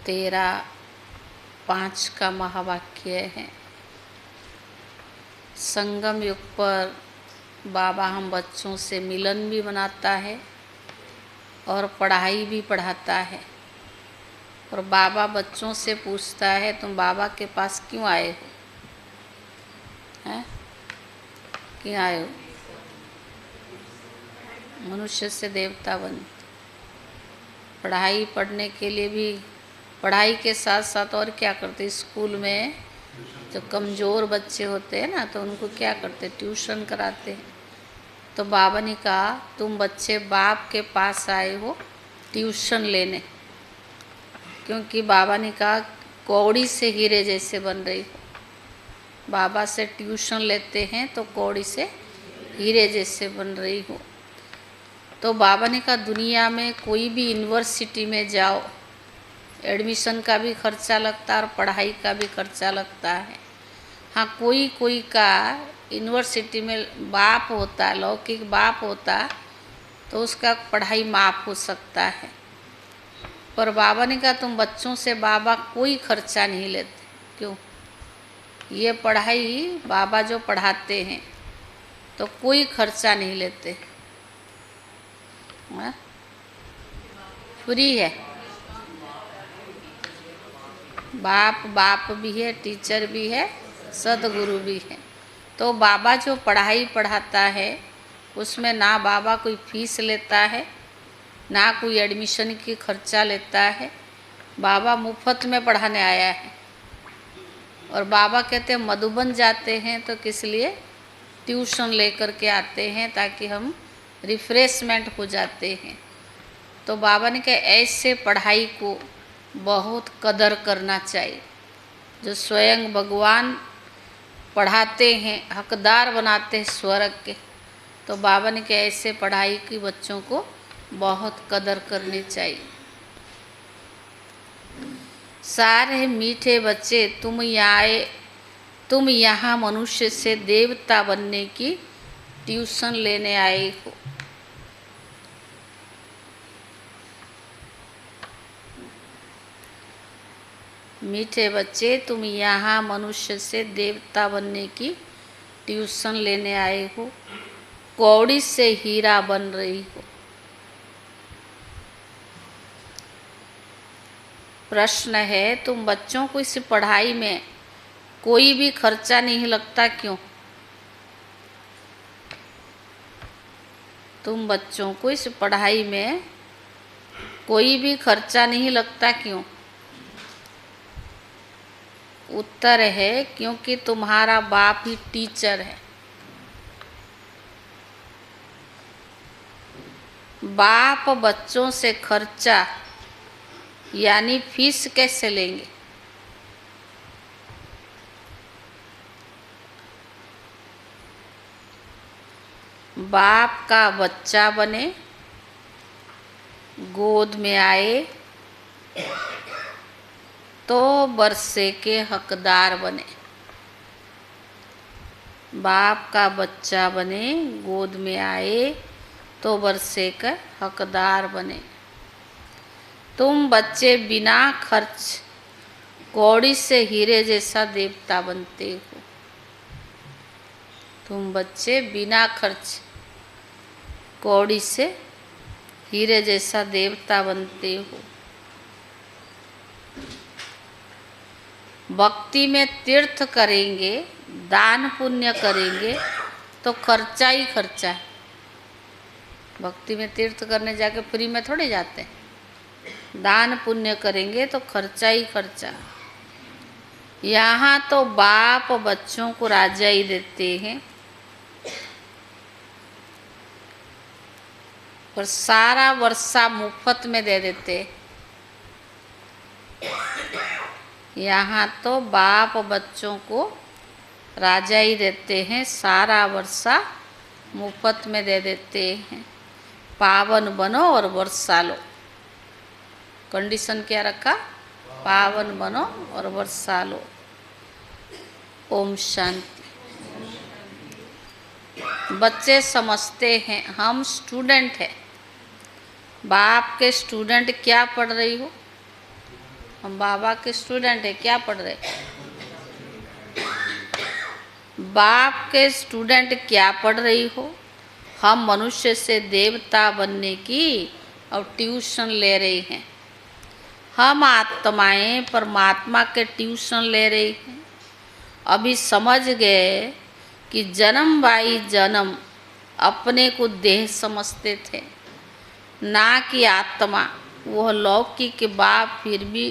13:5 का महावाक्य है। संगम युग पर बाबा हम बच्चों से मिलन भी बनाता है और पढ़ाई भी पढ़ाता है। और बाबा बच्चों से पूछता है तुम बाबा के पास क्यों आए हो, हैं? क्यों आए हो? मनुष्य से देवता बन। पढ़ाई पढ़ने के लिए भी, पढ़ाई के साथ साथ और क्या करते? स्कूल में जो कमज़ोर बच्चे होते हैं ना, तो उनको क्या करते? ट्यूशन कराते हैं। तो बाबा ने कहा तुम बच्चे बाप के पास आए हो ट्यूशन लेने, क्योंकि बाबा ने कहा कौड़ी से हीरे जैसे बन रही हो। बाबा से ट्यूशन लेते हैं तो कौड़ी से हीरे जैसे बन रही हो। तो बाबा ने कहा दुनिया में कोई भी यूनिवर्सिटी में जाओ, एडमिशन का भी खर्चा लगता है और पढ़ाई का भी खर्चा लगता है। हाँ, कोई कोई का यूनिवर्सिटी में बाप होता, लौकिक बाप होता, तो उसका पढ़ाई माफ़ हो सकता है। पर बाबा ने कहा तुम बच्चों से बाबा कोई खर्चा नहीं लेते। क्यों? ये पढ़ाई बाबा जो पढ़ाते हैं तो कोई खर्चा नहीं लेते, फ्री है। बाप भी है, टीचर भी है, सदगुरु भी है। तो बाबा जो पढ़ाई पढ़ाता है उसमें ना बाबा कोई फीस लेता है, ना कोई एडमिशन की खर्चा लेता है। बाबा मुफ्त में पढ़ाने आया है। और बाबा कहते हैं मधुबन जाते हैं तो किस लिए? ट्यूशन लेकर के आते हैं ताकि हम रिफ्रेशमेंट हो जाते हैं। तो बाबा ने कहा ऐसे पढ़ाई को बहुत कदर करना चाहिए। जो स्वयं भगवान पढ़ाते हैं, हकदार बनाते हैं स्वर्ग के, तो बाबा ने कहा ऐसे पढ़ाई की बच्चों को बहुत कदर करनी चाहिए। सारे मीठे बच्चे तुम यहाँ मनुष्य से देवता बनने की ट्यूशन लेने आए हो। मीठे बच्चे तुम यहाँ मनुष्य से देवता बनने की ट्यूशन लेने आए हो, कौड़ी से हीरा बन रही हो। प्रश्न है तुम बच्चों को इस पढ़ाई में कोई भी खर्चा नहीं लगता, क्यों? तुम बच्चों को इस पढ़ाई में कोई भी खर्चा नहीं लगता, क्यों? उत्तर है क्योंकि तुम्हारा बाप ही टीचर है। बाप बच्चों से खर्चा यानी फीस कैसे लेंगे? बाप का बच्चा बने, गोद में आए तो वर्षे के हकदार बने। बाप का बच्चा बने, गोद में आए तो वर्षे का हकदार बने। तुम बच्चे बिना खर्च कौड़ी से हीरे जैसा देवता बनते हो। तुम बच्चे बिना खर्च कौड़ी से हीरे जैसा देवता बनते हो। भक्ति में तीर्थ करेंगे, दान पुण्य करेंगे तो खर्चा ही खर्चा है। भक्ति में तीर्थ करने जाके फ्री में थोड़े जाते हैं। दान पुण्य करेंगे तो खर्चा ही खर्चा। यहाँ तो बाप बच्चों को राजा ही देते हैं, पर सारा वर्षा मुफ्त में दे देते। यहाँ तो बाप बच्चों को राजा ही देते हैं, सारा वर्षा मुफ्त में दे देते हैं। पावन बनो और वर्षा लो। कंडीशन क्या रखा? पावन बनो और वर्षा लो। ओम शांति। बच्चे समझते हैं हम स्टूडेंट हैं। बाप के स्टूडेंट क्या पढ़ रही हो? हम बाबा के स्टूडेंट है, क्या पढ़ रहे? बाप के स्टूडेंट क्या पढ़ रही हो? हम मनुष्य से देवता बनने की और ट्यूशन ले रही हैं। हम आत्माएं परमात्मा के ट्यूशन ले रही हैं। अभी समझ गए कि जन्म बाई जन्म अपने को देह समझते थे, ना कि आत्मा। वह लौकिक के बाप फिर भी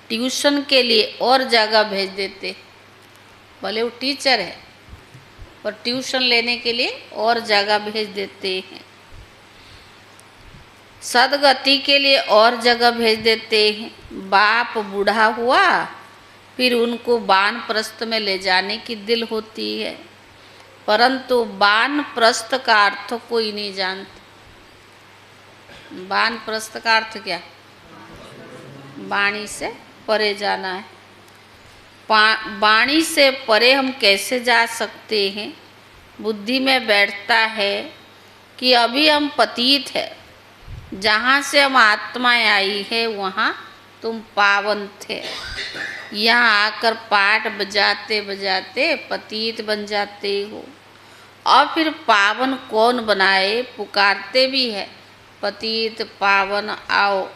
ट्यूशन के लिए और जगह भेज देते। भले वो टीचर है पर ट्यूशन लेने के लिए और जगह भेज देते हैं, सदगति के लिए और जगह भेज देते हैं। बाप बूढ़ा हुआ फिर उनको वानप्रस्थ में ले जाने की दिल होती है, परंतु वानप्रस्थ का अर्थ कोई नहीं जानता। वानप्रस्थ का अर्थ क्या? वाणी से परे जाना है। वाणी से परे हम कैसे जा सकते हैं? बुद्धि में बैठता है कि अभी हम पतित है, जहाँ से हम आत्माएं आई है वहाँ तुम पावन थे। यहाँ आकर पाठ बजाते बजाते पतित बन जाते हो। और फिर पावन कौन बनाए? पुकारते भी है, पतित पावन आओ।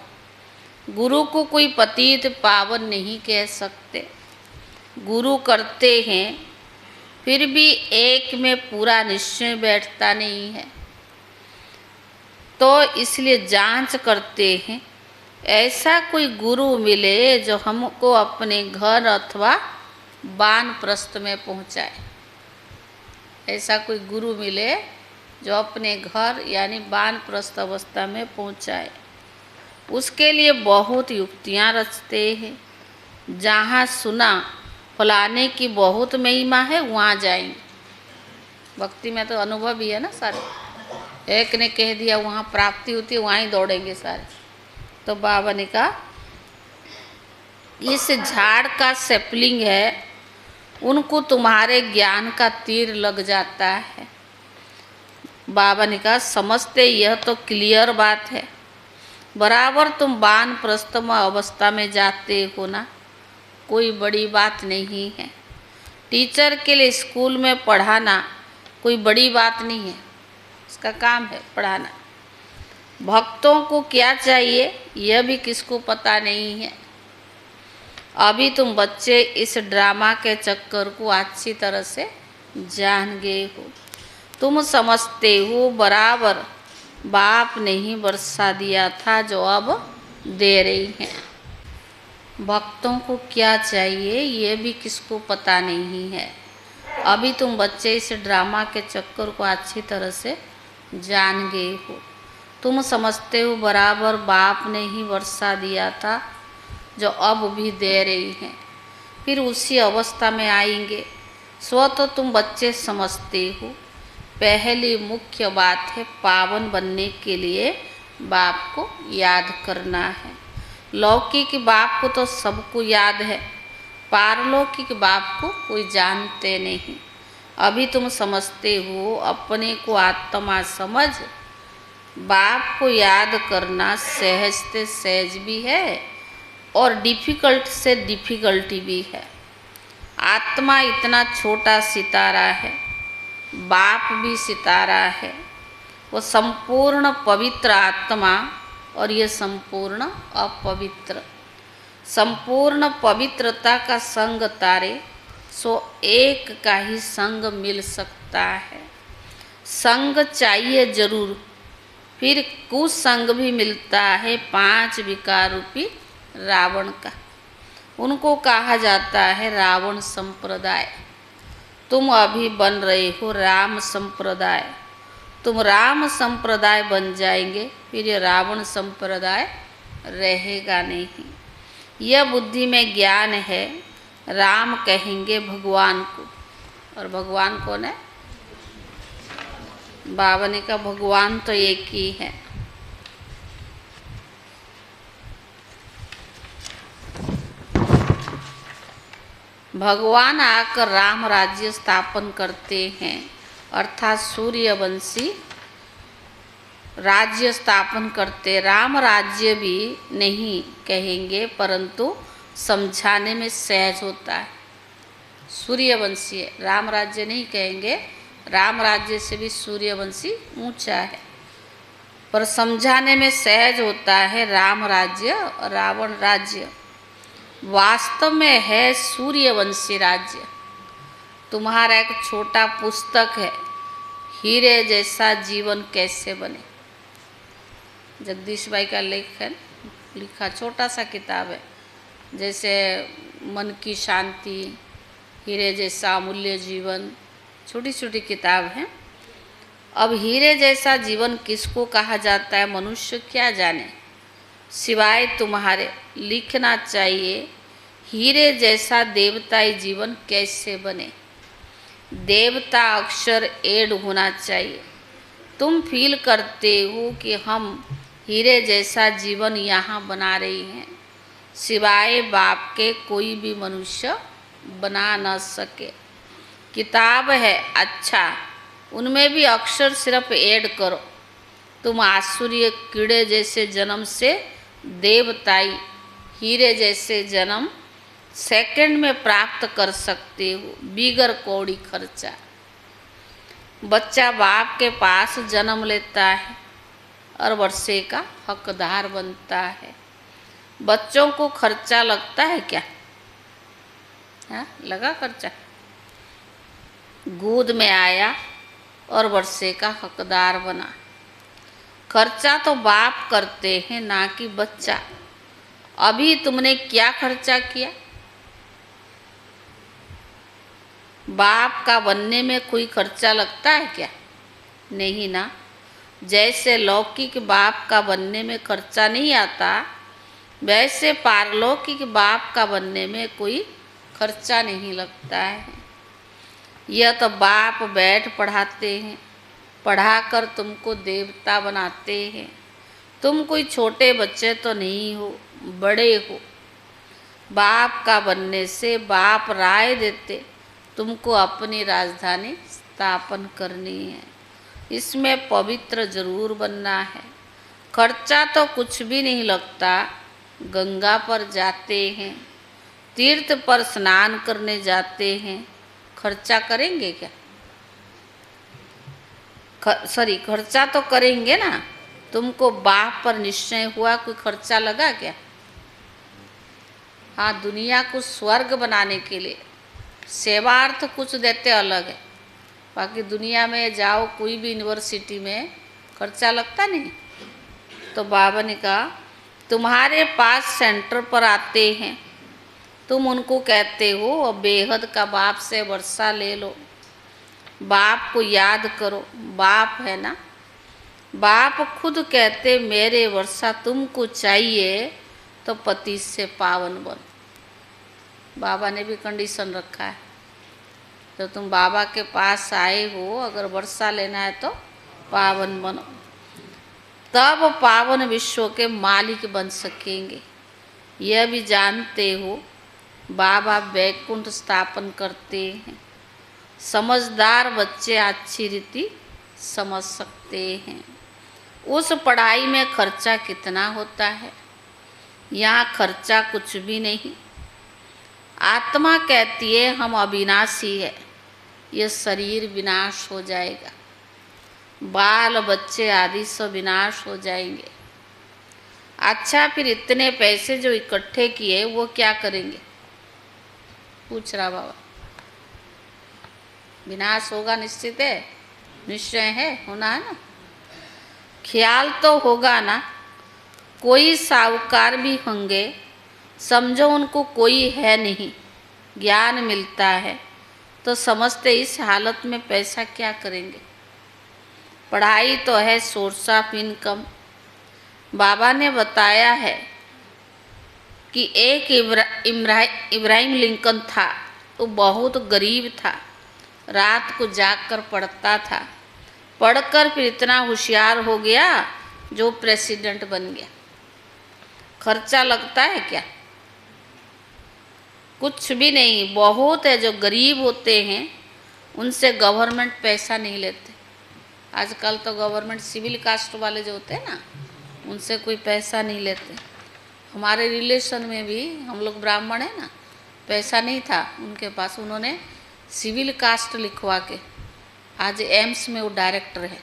गुरु को कोई पतित पावन नहीं कह सकते। गुरु करते हैं फिर भी एक में पूरा निश्चय बैठता नहीं है, तो इसलिए जांच करते हैं ऐसा कोई गुरु मिले जो हमको अपने घर अथवा वानप्रस्थ में पहुँचाए। ऐसा कोई गुरु मिले जो अपने घर यानी वानप्रस्थ अवस्था में पहुँचाए। उसके लिए बहुत युक्तियाँ रचते हैं। जहाँ सुना फलाने की बहुत महिमा है वहाँ जाएंगे। भक्ति में तो अनुभव ही है ना सारे। एक ने कह दिया वहाँ प्राप्ति होती है, वहाँ ही दौड़ेंगे सारे। तो बाबा ने कहा इस झाड़ का सैपलिंग है, उनको तुम्हारे ज्ञान का तीर लग जाता है। बाबा ने कहा समझते, यह तो क्लियर बात है। बराबर तुम वानप्रस्थ अवस्था में जाते हो ना, कोई बड़ी बात नहीं है। टीचर के लिए स्कूल में पढ़ाना कोई बड़ी बात नहीं है, उसका काम है पढ़ाना। भक्तों को क्या चाहिए यह भी किसको पता नहीं है। अभी तुम बच्चे इस ड्रामा के चक्कर को अच्छी तरह से जान गए हो। तुम समझते हो बराबर बाप ने ही बरसा दिया था जो अब दे रही हैं। भक्तों को क्या चाहिए ये भी किसको पता नहीं है। अभी तुम बच्चे इस ड्रामा के चक्कर को अच्छी तरह से जान गए हो। तुम समझते हो बराबर बाप ने ही बरसा दिया था जो अब भी दे रही हैं, फिर उसी अवस्था में आएंगे। स्व तो तुम बच्चे समझते हो। पहली मुख्य बात है पावन बनने के लिए बाप को याद करना है। लौकिक बाप को तो सबको याद है, पारलौकिक बाप को कोई जानते नहीं। अभी तुम समझते हो अपने को आत्मा समझ बाप को याद करना सहज से सहज भी है और डिफ़िकल्ट से डिफ़िकल्टी भी है। आत्मा इतना छोटा सितारा है, बाप भी सितारा है। वो संपूर्ण पवित्र आत्मा और ये संपूर्ण अपवित्र। संपूर्ण पवित्रता का संग तारे सो एक का ही संग मिल सकता है। संग चाहिए जरूर, फिर कुसंग भी मिलता है 5 विकार रूपी रावण का। उनको कहा जाता है रावण संप्रदाय। तुम अभी बन रहे हो राम संप्रदाय। तुम राम संप्रदाय बन जाएंगे, फिर ये रावण संप्रदाय रहेगा नहीं। यह बुद्धि में ज्ञान है। राम कहेंगे भगवान को, और भगवान कौन है? बाबा ने कहा भगवान तो एक ही है। भगवान आकर राम राज्य स्थापन करते हैं, अर्थात सूर्यवंशी राज्य स्थापन करते। राम राज्य भी नहीं कहेंगे, परंतु समझाने में सहज होता है। सूर्यवंशी है, राम राज्य नहीं कहेंगे, राम राज्य से भी सूर्यवंशी ऊंचा है, पर समझाने में सहज होता है राम राज्य और रावण राज्य। वास्तव में है सूर्यवंशी राज्य। तुम्हारा एक छोटा पुस्तक है, हीरे जैसा जीवन कैसे बने, जगदीश भाई का लेखन लिखा छोटा सा किताब है, जैसे मन की शांति, हीरे जैसा अमूल्य जीवन, छोटी छोटी किताब है। अब हीरे जैसा जीवन किसको कहा जाता है मनुष्य क्या जाने, सिवाय तुम्हारे लिखना चाहिए हीरे जैसा देवताई जीवन कैसे बने। देवता अक्षर एड होना चाहिए। तुम फील करते हो कि हम हीरे जैसा जीवन यहाँ बना रही हैं, सिवाय बाप के कोई भी मनुष्य बना न सके। किताब है अच्छा, उनमें भी अक्षर सिर्फ ऐड करो। तुम आसुरी कीड़े जैसे जन्म से देवताई हीरे जैसे जन्म सेकंड में प्राप्त कर सकते हो, बिगर कौड़ी खर्चा। बच्चा बाप के पास जन्म लेता है और वर्षे का हकदार बनता है। बच्चों को खर्चा लगता है क्या? हाँ, लगा खर्चा। गोद में आया और वर्षे का हकदार बना। खर्चा तो बाप करते हैं, ना कि बच्चा। अभी तुमने क्या खर्चा किया? बाप का बनने में कोई खर्चा लगता है क्या? नहीं ना। जैसे लौकिक बाप का बनने में खर्चा नहीं आता, वैसे पारलौकिक बाप का बनने में कोई खर्चा नहीं लगता है। यह तो बाप बैठ पढ़ाते हैं, पढ़ाकर तुमको देवता बनाते हैं। तुम कोई छोटे बच्चे तो नहीं हो, बड़े हो। बाप का बनने से बाप राय देते तुमको अपनी राजधानी स्थापन करनी है। इसमें पवित्र जरूर बनना है। खर्चा तो कुछ भी नहीं लगता। गंगा पर जाते हैं, तीर्थ पर स्नान करने जाते हैं, खर्चा करेंगे क्या? खर्चा तो करेंगे ना। तुमको बाप पर निश्चय हुआ, कोई खर्चा लगा क्या? हाँ, दुनिया को स्वर्ग बनाने के लिए सेवार्थ कुछ देते अलग है, बाकी दुनिया में जाओ कोई भी यूनिवर्सिटी में खर्चा लगता नहीं। तो बाबा ने कहा तुम्हारे पास सेंटर पर आते हैं, तुम उनको कहते हो अब बेहद का बाप से वर्षा ले लो, बाप को याद करो। बाप है ना, बाप खुद कहते मेरे वर्षा तुमको चाहिए तो पति से पावन बनो। बाबा ने भी कंडीशन रखा है, तो तुम बाबा के पास आए हो, अगर वर्षा लेना है तो पावन बनो, तब पावन विश्व के मालिक बन सकेंगे। यह भी जानते हो बाबा वैकुंठ स्थापन करते हैं। समझदार बच्चे अच्छी रीति समझ सकते हैं। उस पढ़ाई में खर्चा कितना होता है, यहाँ खर्चा कुछ भी नहीं। आत्मा कहती है हम अविनाशी है, यह शरीर विनाश हो जाएगा, बाल बच्चे आदि सब विनाश हो जाएंगे। अच्छा, फिर इतने पैसे जो इकट्ठे किए वो क्या करेंगे? पूछ रहा बाबा। विनाश होगा निश्चित है, निश्चय है, होना है ना। ख्याल तो होगा ना। कोई साहूकार भी होंगे, समझो उनको कोई है नहीं, ज्ञान मिलता है तो समझते इस हालत में पैसा क्या करेंगे। पढ़ाई तो है सोर्स ऑफ इनकम। बाबा ने बताया है कि एक इब्राहिम लिंकन था, वो बहुत गरीब था, रात को जागकर पढ़ता था, पढ़कर फिर इतना होशियार हो गया जो प्रेसिडेंट बन गया। खर्चा लगता है क्या? कुछ भी नहीं। बहुत है जो गरीब होते हैं उनसे गवर्नमेंट पैसा नहीं लेते। आजकल तो गवर्नमेंट सिविल कास्ट वाले जो होते हैं ना, उनसे कोई पैसा नहीं लेते। हमारे रिलेशन में भी हम लोग ब्राह्मण है ना, पैसा नहीं था उनके पास, उन्होंने सिविल कास्ट लिखवा के आज एम्स में वो डायरेक्टर है।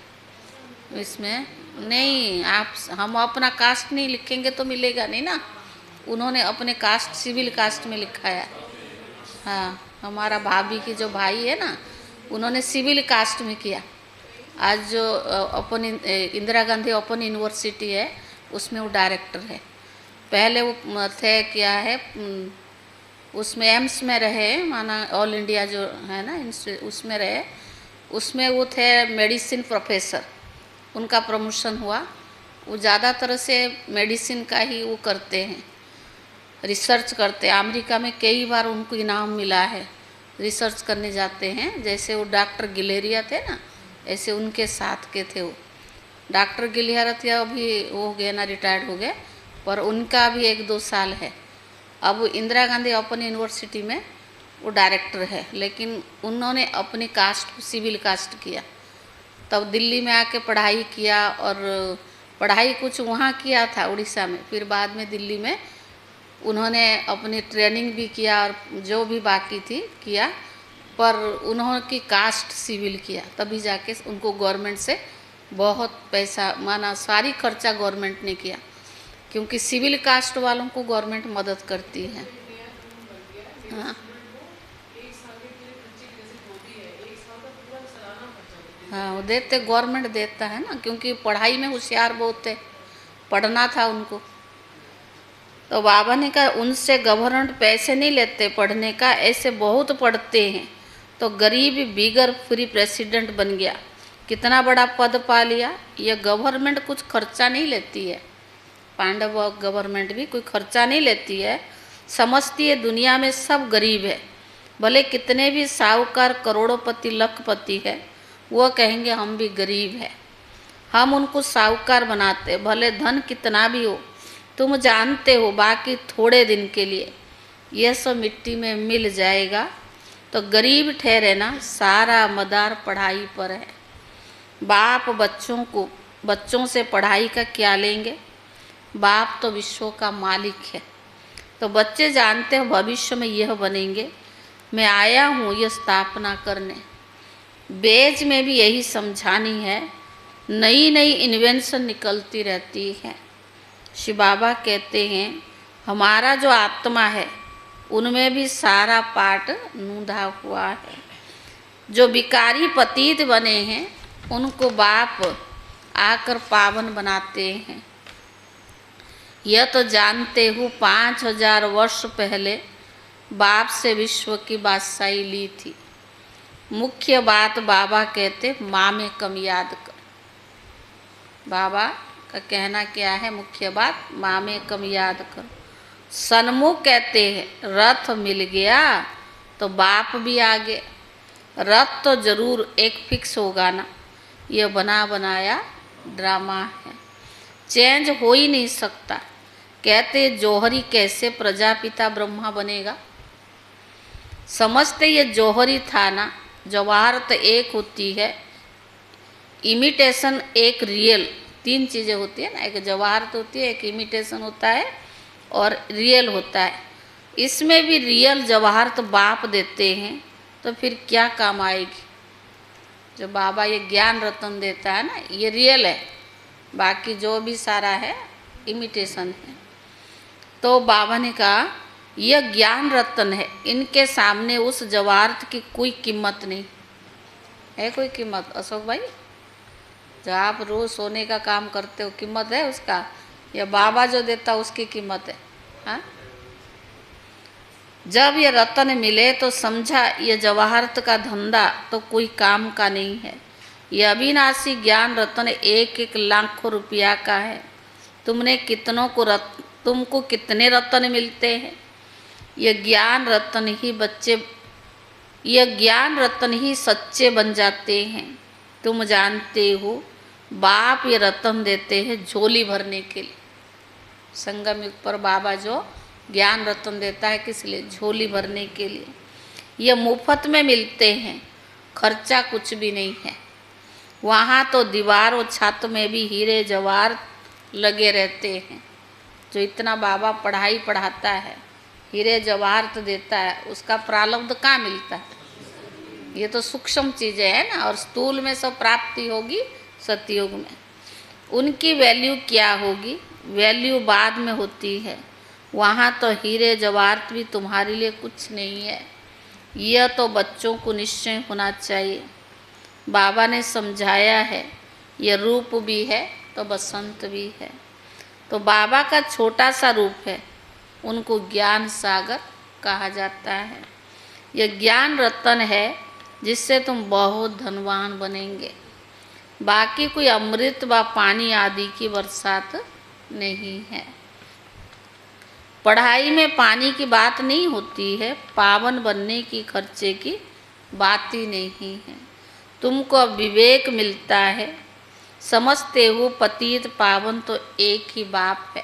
इसमें नहीं, आप हम अपना कास्ट नहीं लिखेंगे तो मिलेगा नहीं ना, उन्होंने अपने कास्ट सिविल कास्ट में लिखाया। हाँ, हमारा भाभी की जो भाई है ना, उन्होंने सिविल कास्ट में किया। आज जो open Indira Gandhi open university है उसमें वो डायरेक्टर है। पहले वो थे क्या है, उसमें एम्स में रहे, माना ऑल इंडिया जो है ना उसमें रहे, उसमें वो थे मेडिसिन प्रोफेसर। उनका प्रमोशन हुआ, वो ज़्यादातर से मेडिसिन का ही वो करते हैं, रिसर्च करते हैं। अमेरिका में कई बार उनको इनाम मिला है, रिसर्च करने जाते हैं। जैसे वो डॉक्टर गिलेरिया थे ना, ऐसे उनके साथ के थे वो। डॉक्टर गिलेरिया अभी वो हो गए ना, रिटायर्ड हो गए, पर उनका भी 1-2 साल है। अब इंदिरा गांधी ओपन यूनिवर्सिटी में वो डायरेक्टर है, लेकिन उन्होंने अपनी कास्ट सिविल कास्ट किया। तब दिल्ली में आके पढ़ाई किया, और पढ़ाई कुछ वहाँ किया था उड़ीसा में, फिर बाद में दिल्ली में उन्होंने अपनी ट्रेनिंग भी किया और जो भी बाकी थी किया, पर उन्होंने की कास्ट सिविल किया, तभी जाके उनको गवर्नमेंट से बहुत पैसा, माना सारी खर्चा गवर्नमेंट ने किया, क्योंकि सिविल कास्ट वालों को गवर्नमेंट मदद करती है। हाँ हाँ, वो देते, गवर्नमेंट देता है ना, क्योंकि पढ़ाई में होशियार बहुत थे, पढ़ना था उनको। तो बाबा ने कहा उनसे गवर्नमेंट पैसे नहीं लेते पढ़ने का, ऐसे बहुत पढ़ते हैं। तो गरीब बिगर फ्री प्रेसिडेंट बन गया, कितना बड़ा पद पा लिया। यह गवर्नमेंट कुछ खर्चा नहीं लेती है, पांडव गवर्नमेंट भी कोई खर्चा नहीं लेती है, समझती है दुनिया में सब गरीब है। भले कितने भी साहूकार करोड़ोंपति लखपति है, वो कहेंगे हम भी गरीब है, हम उनको साहूकार बनाते, भले धन कितना भी हो। तुम जानते हो बाकी थोड़े दिन के लिए यह सब मिट्टी में मिल जाएगा। तो गरीब ठहरे ना, सारा मदार पढ़ाई पर है। बाप बच्चों से पढ़ाई का क्या लेंगे, बाप तो विश्व का मालिक है। तो बच्चे जानते हो भविष्य में यह बनेंगे, मैं आया हूँ यह स्थापना करने। बेज में भी यही समझानी है, नई नई इन्वेंशन निकलती रहती है। शिव बाबा कहते हैं हमारा जो आत्मा है उनमें भी सारा पाठ नूंधा हुआ है। जो विकारी पतित बने हैं उनको बाप आकर पावन बनाते हैं। यह तो जानते हो 5000 वर्ष पहले बाप से विश्व की बादशाही ली थी। मुख्य बात बाबा कहते माँ में कम याद कर। बाबा का कहना क्या है, मुख्य बात माँ में कम याद कर। सन्मुख कहते हैं रथ मिल गया तो बाप भी आ गए। रथ तो जरूर एक फिक्स होगा ना, यह बना बनाया ड्रामा है, चेंज हो ही नहीं सकता। कहते जौहरी कैसे प्रजापिता ब्रह्मा बनेगा। समझते ये जौहरी था ना, जवाहरत एक होती है, इमिटेशन एक रियल, 3 चीज़ें होती है ना, एक जवाहरत होती है, एक इमिटेशन होता है और रियल होता है। इसमें भी रियल जवाहरत बाप देते हैं तो फिर क्या काम आएगी। जो बाबा ये ज्ञान रत्न देता है ना, ये रियल है, बाकी जो भी सारा है इमिटेशन है। तो बाबा ने कहा यह ज्ञान रत्न है, इनके सामने उस जवाहरत की कोई कीमत नहीं है। कोई कीमत अशोक भाई, जो आप रोज सोने का काम करते हो, कीमत है उसका, या बाबा जो देता उसकी कीमत है। हाँ, जब ये रत्न मिले तो समझा ये जवाहरत का धंधा तो कोई काम का नहीं है। ये अविनाशी ज्ञान रत्न 1-1 लाखों रुपया का है। तुमको कितने रत्न मिलते हैं। ये ज्ञान रत्न ही सच्चे बन जाते हैं। तुम जानते हो बाप ये रत्न देते हैं झोली भरने के लिए। संगम युग पर बाबा जो ज्ञान रत्न देता है किस लिए, झोली भरने के लिए। ये मुफ्त में मिलते हैं, खर्चा कुछ भी नहीं है। वहाँ तो दीवार और छत में भी हीरे जवाहर लगे रहते हैं। जो इतना बाबा पढ़ाई पढ़ाता है, हीरे जवाहरात देता है, उसका प्रारब्ध कहाँ मिलता है? ये तो सूक्ष्म चीज़ें हैं ना, और स्थूल में सब प्राप्ति होगी सतयुग में। उनकी वैल्यू क्या होगी? वैल्यू बाद में होती है। वहाँ तो हीरे जवाहरात भी तुम्हारे लिए कुछ नहीं है। यह तो बच्चों को निश्चय होना चाहिए। बाबा ने समझाया है, यह रूप भी है तो बसंत भी है। तो बाबा का छोटा सा रूप है, उनको ज्ञान सागर कहा जाता है। यह ज्ञान रत्न है जिससे तुम बहुत धनवान बनेंगे। बाकी कोई अमृत व पानी आदि की बरसात नहीं है। पढ़ाई में पानी की बात नहीं होती है, पावन बनने की खर्चे की बात ही नहीं है। तुमको अब विवेक मिलता है, समझते हो पतित पावन तो एक ही बाप है।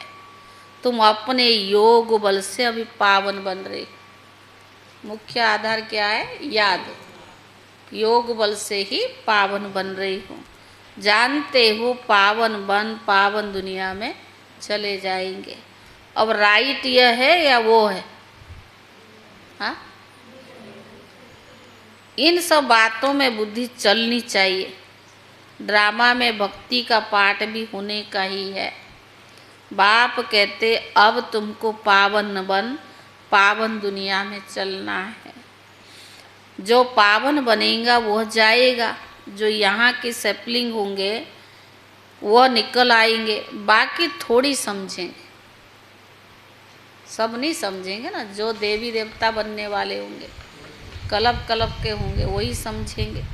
तुम अपने योग बल से अभी पावन बन रहे हो। मुख्य आधार क्या है? याद। योग बल से ही पावन बन रही हो। जानते हो पावन बन पावन दुनिया में चले जाएंगे। अब राइट यह है या वो है? हाँ, इन सब बातों में बुद्धि चलनी चाहिए। ड्रामा में भक्ति का पाठ भी होने का ही है। बाप कहते अब तुमको पावन बन पावन दुनिया में चलना है। जो पावन बनेगा वह जाएगा, जो यहाँ के सैपलिंग होंगे वह निकल आएंगे। बाकी थोड़ी समझेंगे, सब नहीं समझेंगे ना। जो देवी देवता बनने वाले होंगे, कलप कलप के होंगे, वही समझेंगे।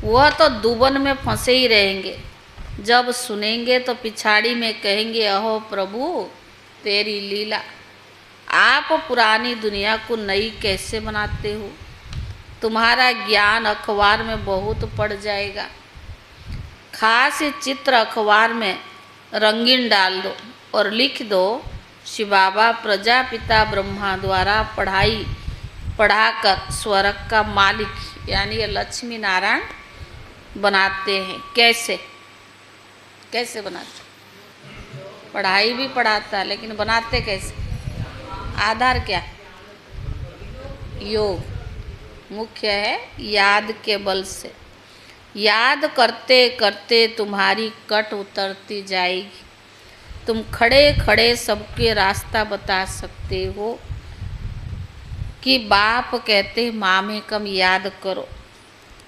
वह तो दुबन में फंसे ही रहेंगे। जब सुनेंगे तो पिछाड़ी में कहेंगे अहो प्रभु तेरी लीला। आप पुरानी दुनिया को नई कैसे बनाते हो? तुम्हारा ज्ञान अखबार में बहुत पड़ जाएगा। खास चित्र अखबार में रंगीन डाल दो और लिख दो, शिव बाबा प्रजापिता ब्रह्मा द्वारा पढ़ाकर स्वर्ग का मालिक यानी ये लक्ष्मी नारायण बनाते हैं। कैसे कैसे बनाते? पढ़ाई भी पढ़ाता है, लेकिन बनाते कैसे? आधार क्या? योग मुख्य है। याद के बल से याद करते करते तुम्हारी कट उतरती जाएगी। तुम खड़े खड़े सबके रास्ता बता सकते हो कि बाप कहते माँ में कम याद करो।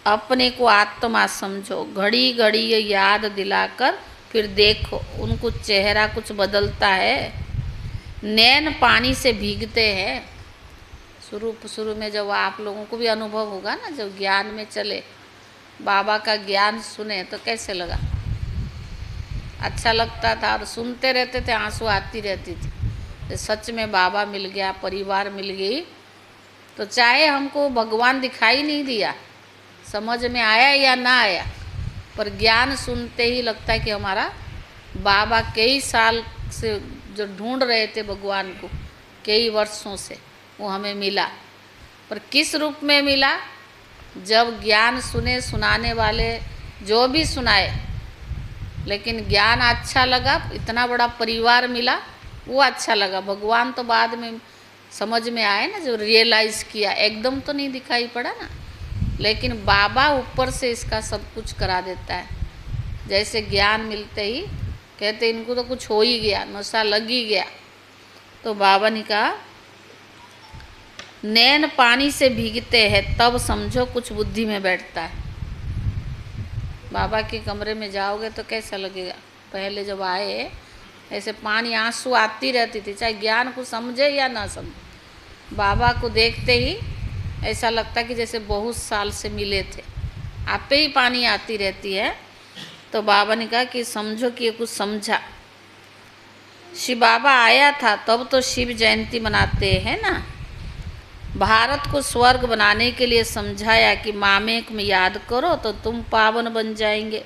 अपने को आत्मा समझो। घड़ी घड़ी ये याद दिलाकर फिर देखो उनको चेहरा कुछ बदलता है। नैन पानी से भीगते हैं। शुरू में जब आप लोगों को भी अनुभव होगा ना, जब ज्ञान में चले, बाबा का ज्ञान सुने तो कैसे लगा? अच्छा लगता था और सुनते रहते थे, आंसू आती रहती थी। सच में बाबा मिल गया, परिवार मिल गई, तो चाहे हमको भगवान दिखाई नहीं दिया, समझ में आया या ना आया, पर ज्ञान सुनते ही लगता है कि हमारा बाबा कई साल से जो ढूंढ रहे थे भगवान को, कई वर्षों से वो हमें मिला। पर किस रूप में मिला? जब ज्ञान सुने, सुनाने वाले जो भी सुनाए, लेकिन ज्ञान अच्छा लगा, इतना बड़ा परिवार मिला, वो अच्छा लगा। भगवान तो बाद में समझ में आए ना, जो रियलाइज़ किया, एकदम तो नहीं दिखाई पड़ा ना। लेकिन बाबा ऊपर से इसका सब कुछ करा देता है। जैसे ज्ञान मिलते ही कहते इनको तो कुछ हो ही गया, नशा लग ही गया। तो बाबा ने कहा नैन पानी से भीगते हैं, तब समझो कुछ बुद्धि में बैठता है। बाबा के कमरे में जाओगे तो कैसा लगेगा? पहले जब आए ऐसे पानी आंसू आती रहती थी, चाहे ज्ञान को समझे या ना समझे। बाबा को देखते ही ऐसा लगता कि जैसे बहुत साल से मिले थे। आप पे ही पानी आती रहती है। तो बाबा ने कहा कि समझो कि ये कुछ समझा। शिव बाबा आया था तब तो शिव जयंती मनाते हैं ना। भारत को स्वर्ग बनाने के लिए समझाया कि मामेक में याद करो तो तुम पावन बन जाएंगे।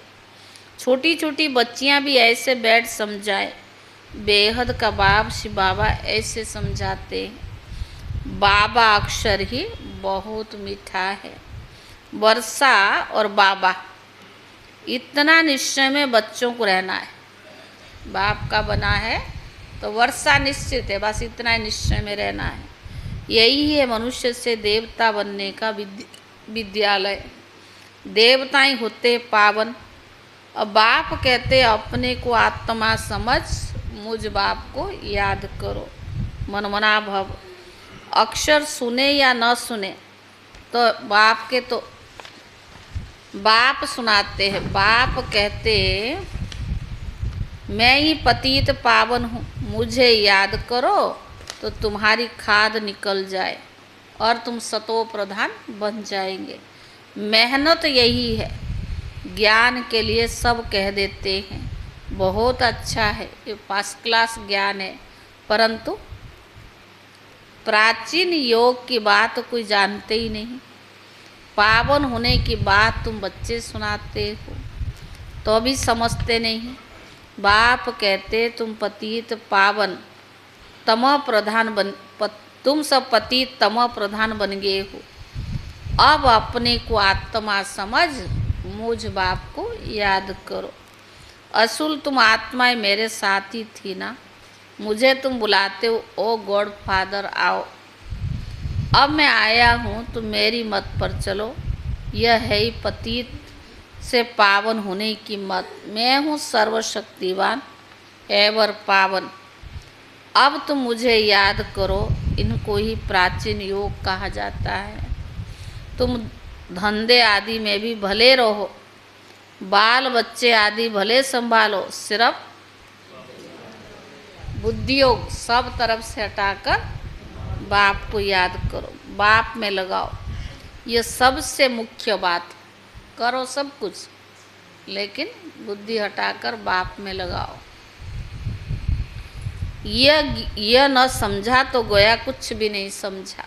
छोटी छोटी बच्चियां भी ऐसे बैठ समझाए। बेहद का बाप शिव बाबा ऐसे समझाते हैं। बाबा अक्षर ही बहुत मीठा है। वर्षा और बाबा, इतना निश्चय में बच्चों को रहना है। बाप का बना है तो वर्षा निश्चित है, बस इतना निश्चय में रहना है। यही है मनुष्य से देवता बनने का विद्यालय। देवताएं होते पावन। अब बाप कहते अपने को आत्मा समझ, मुझ बाप को याद करो। मनमना भव। अक्षर सुने या न सुने तो बाप के तो बाप सुनाते हैं। बाप कहते मैं ही पतित पावन हूँ, मुझे याद करो तो तुम्हारी खाद निकल जाए और तुम सतो प्रधान बन जाएंगे। मेहनत यही है। ज्ञान के लिए सब कह देते हैं बहुत अच्छा है, ये फर्स्ट क्लास ज्ञान है, परंतु प्राचीन योग की बात कोई जानते ही नहीं। पावन होने की बात तुम बच्चे सुनाते हो तो भी समझते नहीं। बाप कहते तुम पतित पावन तमः प्रधान तुम सब पतित तमः प्रधान बन गए हो। अब अपने को आत्मा समझ, मुझ बाप को याद करो। असूल तुम आत्माएं मेरे साथ ही थी ना, मुझे तुम बुलाते हो ओ गॉड फादर आओ। अब मैं आया हूँ तो मेरी मत पर चलो। यह है ही पतित से पावन होने की मत। मैं हूँ सर्वशक्तिवान एवर पावन। अब तुम मुझे याद करो। इनको ही प्राचीन योग कहा जाता है। तुम धंधे आदि में भी भले रहो, बाल बच्चे आदि भले संभालो, सिर्फ बुद्धि योग सब तरफ से हटाकर बाप को याद करो, बाप में लगाओ। ये सबसे मुख्य बात। करो सब कुछ लेकिन बुद्धि हटाकर बाप में लगाओ। यह न समझा तो गोया कुछ भी नहीं समझा।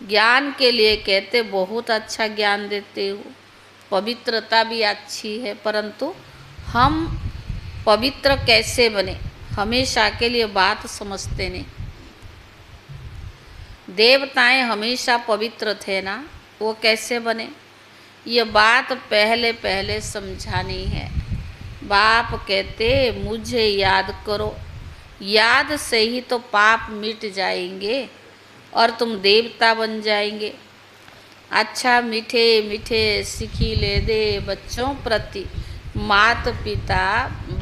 ज्ञान के लिए कहते बहुत अच्छा ज्ञान देते हो, पवित्रता भी अच्छी है, परंतु हम पवित्र कैसे बने हमेशा के लिए बात समझते नहीं। देवताएं हमेशा पवित्र थे ना, वो कैसे बने ये बात पहले पहले समझानी है। बाप कहते मुझे याद करो। याद से ही तो पाप मिट जाएंगे और तुम देवता बन जाएंगे। अच्छा मीठे मीठे सिखी ले दे बच्चों प्रति माता पिता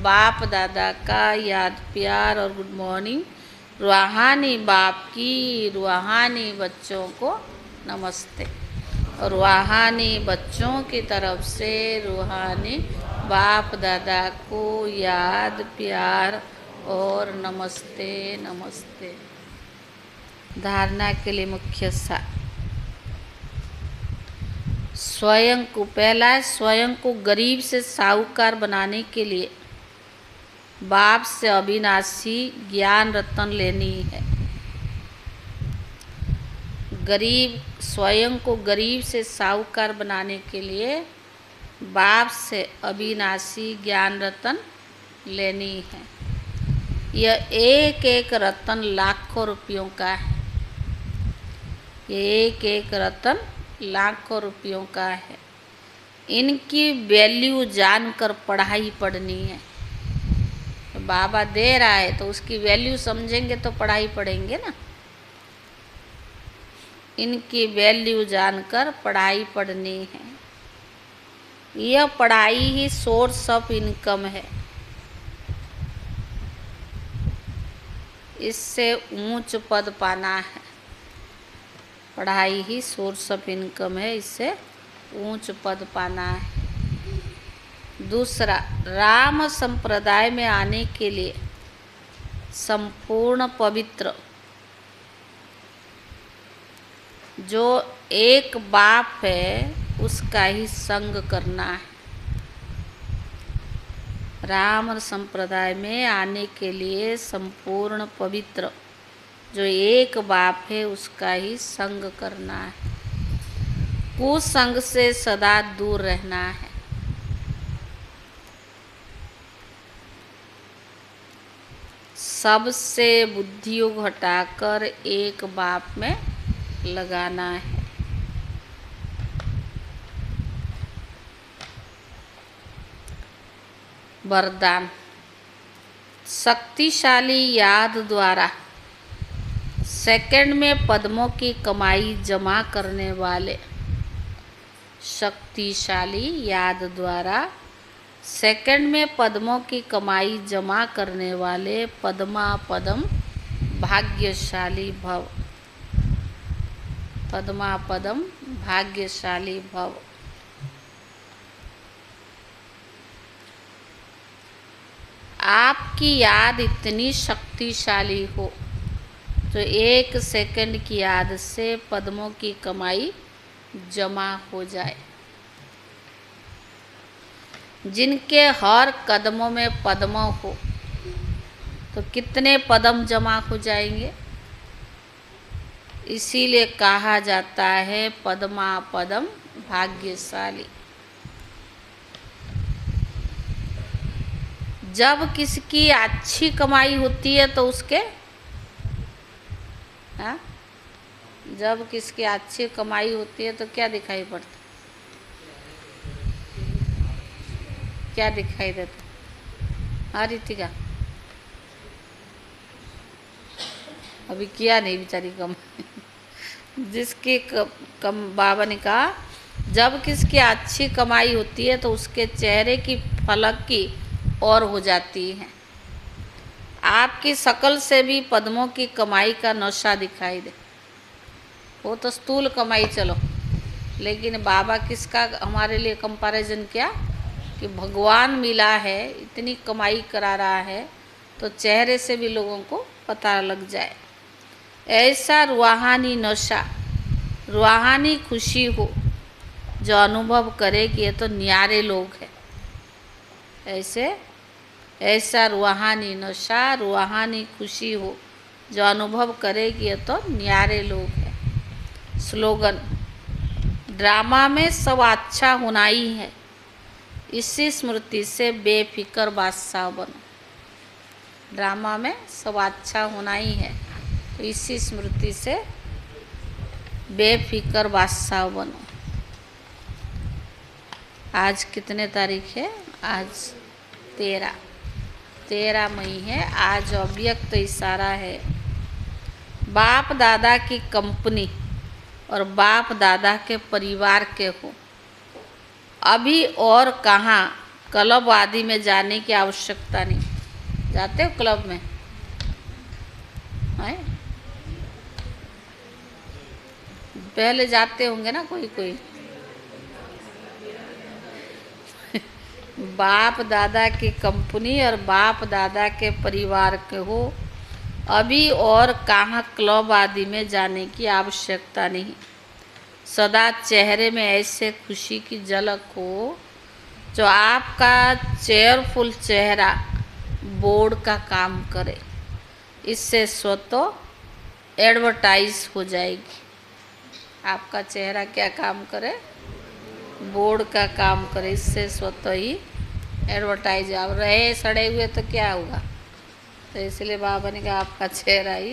बाप दादा का याद प्यार और गुड मॉर्निंग। रूहानी बाप की रूहानी बच्चों को नमस्ते। और रूहानी बच्चों की तरफ से रूहानी बाप दादा को याद प्यार और नमस्ते नमस्ते। धारणा के लिए मुख्य स्वयं को पहला है, स्वयं को गरीब से साहूकार बनाने के लिए बाप से अविनाशी ज्ञान रत्न लेनी है। स्वयं को गरीब से साहूकार बनाने के लिए बाप से अविनाशी ज्ञान रत्न लेनी है। यह एक एक रत्न लाखों रुपयों का है। ये एक एक रत्न लाखों रुपयों का है। इनकी वैल्यू जानकर पढ़ाई पढ़नी है। तो बाबा दे रहा है तो उसकी वैल्यू समझेंगे तो पढ़ाई पढ़ेंगे ना। इनकी वैल्यू जानकर पढ़ाई पढ़नी है। यह पढ़ाई ही सोर्स ऑफ इनकम है। इससे ऊंच पद पाना है। पढ़ाई ही सोर्स ऑफ इनकम है, इससे ऊंच पद पाना है। दूसरा, राम संप्रदाय में आने के लिए संपूर्ण पवित्र जो एक बाप है उसका ही संग करना है। राम संप्रदाय में आने के लिए संपूर्ण पवित्र जो एक बाप है उसका ही संग करना है। कुसंग से सदा दूर रहना है। सबसे बुद्धियोग हटाकर एक बाप में लगाना है। वरदान शक्तिशाली याद द्वारा सेकंड में पद्मों की कमाई जमा करने वाले, शक्तिशाली याद द्वारा सेकंड में पद्मों की कमाई जमा करने वाले पद्मा पदम भाग्यशाली भव, पद्मा पदम भाग्यशाली भव। आपकी याद इतनी शक्तिशाली हो तो 1 सेकंड की याद से पद्मों की कमाई जमा हो जाए। जिनके हर कदमों में पद्म हो तो कितने पद्म जमा हो जाएंगे। इसीलिए कहा जाता है पद्मा पदम भाग्यशाली। जब किसकी अच्छी कमाई होती है तो उसके जब किसकी अच्छी कमाई होती है तो क्या दिखाई पड़ता, क्या दिखाई देता। हाँ रितिका, अभी किया नहीं बेचारी कमाई। जिसकी कम बाबा ने कहा जब किसकी अच्छी कमाई होती है तो उसके चेहरे की फलक की और हो जाती है। आपकी शकल से भी पद्मों की कमाई का नशा दिखाई दे। वो तो स्थूल कमाई चलो, लेकिन बाबा किसका हमारे लिए कंपैरिजन किया कि भगवान मिला है, इतनी कमाई करा रहा है तो चेहरे से भी लोगों को पता लग जाए। ऐसा रूहानी नशा, रूहानी खुशी हो जो अनुभव करे कि ये तो न्यारे लोग हैं। ऐसा रूहानी नशा, रूहानी खुशी हो जो अनुभव करे कि ये तो न्यारे लोग हैं। स्लोगन, ड्रामा में सब अच्छा होना ही है, इसी स्मृति से बेफिक्र बादशाह बनो। ड्रामा में सब अच्छा होना ही है तो इसी स्मृति से बेफिक्र बादशाह बनो। आज कितने तारीख है? आज 13 मई है। आज अव्यक्त इशारा है। बाप दादा की कंपनी और बाप दादा के परिवार के हो, अभी और कहाँ क्लब आदि में जाने की आवश्यकता नहीं। जाते हो क्लब में? है? पहले जाते होंगे ना कोई कोई। बाप दादा की कंपनी और बाप दादा के परिवार के हो, अभी और कहाँ क्लब आदि में जाने की आवश्यकता नहीं। सदा चेहरे में ऐसे खुशी की झलक हो जो आपका चेयरफुल चेहरा बोर्ड का काम करे। इससे स्वतः एडवर्टाइज हो जाएगी। आपका चेहरा क्या काम करे? बोर्ड का काम करे। इससे स्वतः ही एडवर्टाइज। अब रहे सड़े हुए तो क्या होगा। तो इसलिए बाबा ने कहा आपका चेहरा ही